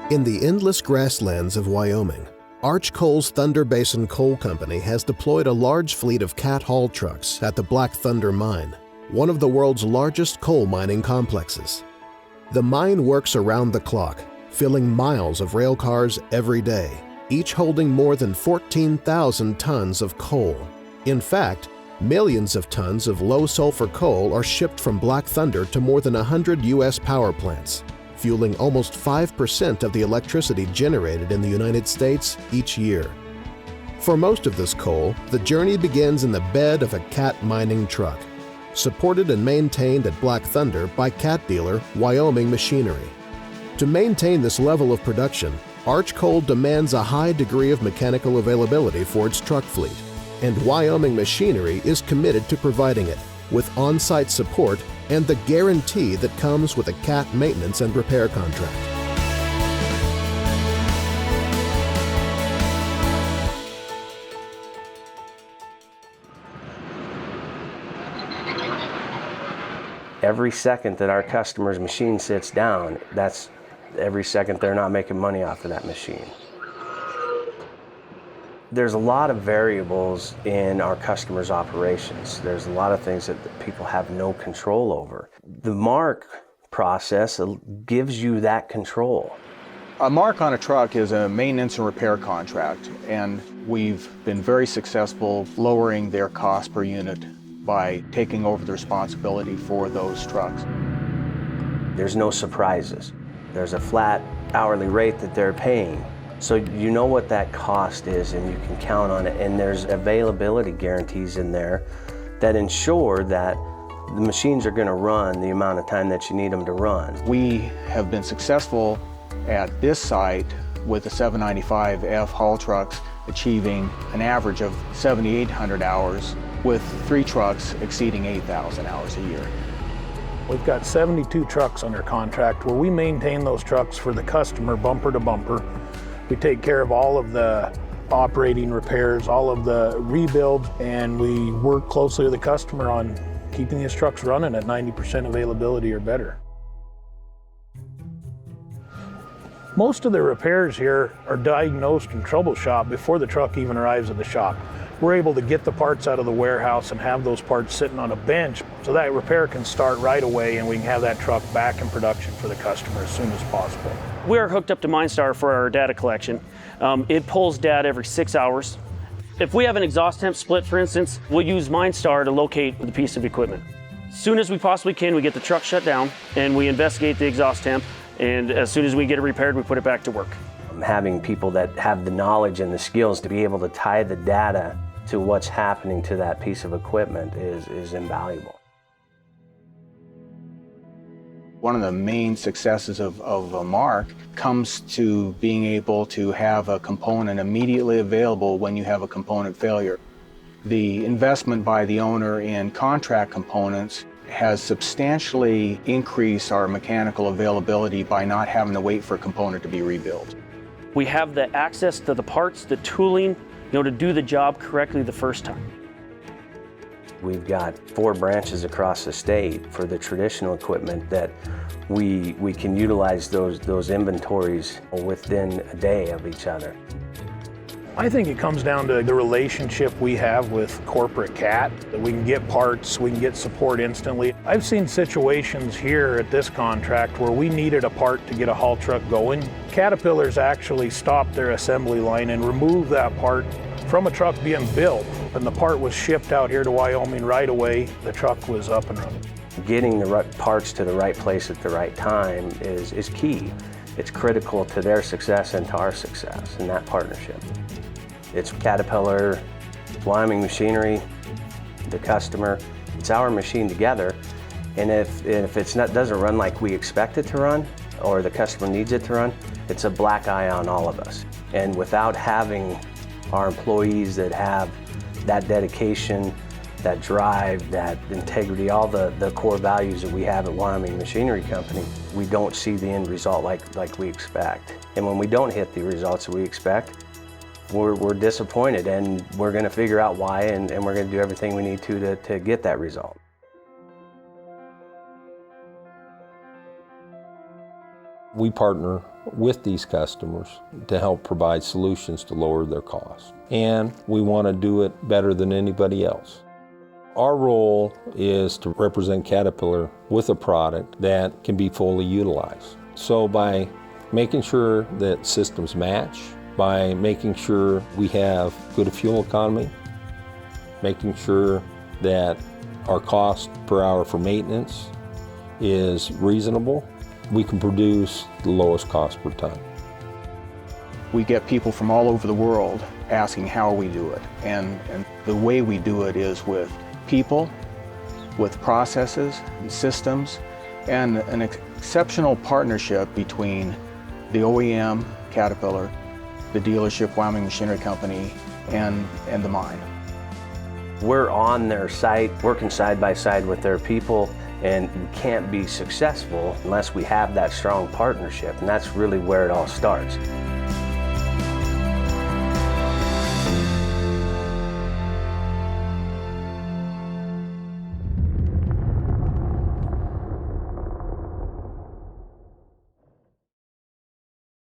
In the endless grasslands of Wyoming, Arch Coal's Thunder Basin Coal Company has deployed a large fleet of cat haul trucks at the Black Thunder Mine, one of the world's largest coal mining complexes. The mine works around the clock, filling miles of rail cars every day, each holding more than 14,000 tons of coal. In fact, millions of tons of low-sulfur coal are shipped from Black Thunder to more than 100 U.S. power plants, fueling almost 5% of the electricity generated in the United States each year. For most of this coal, the journey begins in the bed of a cat mining truck, supported and maintained at Black Thunder by cat dealer Wyoming Machinery. To maintain this level of production, Arch Coal demands a high degree of mechanical availability for its truck fleet, and Wyoming Machinery is committed to providing it with on-site support and the guarantee that comes with a cat maintenance and repair contract. Every second that our customer's machine sits down, that's every second they're not making money off of that machine. There's a lot of variables in our customers' operations. There's a lot of things that people have no control over. The MARC process gives you that control. A MARC on a truck is a maintenance and repair contract, and we've been very successful lowering their cost per unit by taking over the responsibility for those trucks. There's no surprises. There's a flat hourly rate that they're paying. So you know what that cost is and you can count on it, and there's availability guarantees in there that ensure that the machines are going to run the amount of time that you need them to run. We have been successful at this site with the 795F haul trucks achieving an average of 7,800 hours, with 3 trucks exceeding 8,000 hours a year. We've got 72 trucks under contract where we maintain those trucks for the customer bumper to bumper. We take care of all of the operating repairs, all of the rebuilds, and we work closely with the customer on keeping these trucks running at 90% availability or better. Most of the repairs here are diagnosed and troubleshot before the truck even arrives at the shop. We're able to get the parts out of the warehouse and have those parts sitting on a bench so that repair can start right away and we can have that truck back in production for the customer as soon as possible. We are hooked up to MineStar for our data collection. It pulls data every 6 hours. If we have an exhaust temp split, for instance, we'll use MineStar to locate the piece of equipment. As soon as we possibly can, we get the truck shut down and we investigate the exhaust temp, and as soon as we get it repaired, we put it back to work. Having people that have the knowledge and the skills to be able to tie the data to what's happening to that piece of equipment is invaluable. One of the main successes of a MARC comes to being able to have a component immediately available when you have a component failure. The investment by the owner in contract components has substantially increased our mechanical availability by not having to wait for a component to be rebuilt. We have the access to the parts, the tooling, to do the job correctly the first time. We've got 4 branches across the state for the traditional equipment that we can utilize those inventories within a day of each other. I think it comes down to the relationship we have with corporate CAT, that we can get parts, we can get support instantly. I've seen situations here at this contract where we needed a part to get a haul truck going. Caterpillar's actually stopped their assembly line and removed that part from a truck being built, and the part was shipped out here to Wyoming right away. The truck was up and running. Getting the right parts to the right place at the right time is key. It's critical to their success and to our success in that partnership. It's Caterpillar, Wyoming Machinery, the customer. It's our machine together, and if doesn't run like we expect it to run, or the customer needs it to run, it's a black eye on all of us. And without having our employees that have that dedication, that drive, that integrity, all the core values that we have at Wyoming Machinery Company, we don't see the end result like we expect. And when we don't hit the results that we expect, we're disappointed, and we're going to figure out why, and we're going to do everything we need to get that result. We partner with these customers to help provide solutions to lower their costs. And we want to do it better than anybody else. Our role is to represent Caterpillar with a product that can be fully utilized. So by making sure that systems match, by making sure we have good fuel economy, making sure that our cost per hour for maintenance is reasonable, we can produce the lowest cost per ton. We get people from all over the world asking how we do it. And the way we do it is with people, with processes and systems, and an exceptional partnership between the OEM, Caterpillar, the dealership, Wyoming Machinery Company, and the mine. We're on their site, working side by side with their people, and we can't be successful unless we have that strong partnership, and that's really where it all starts.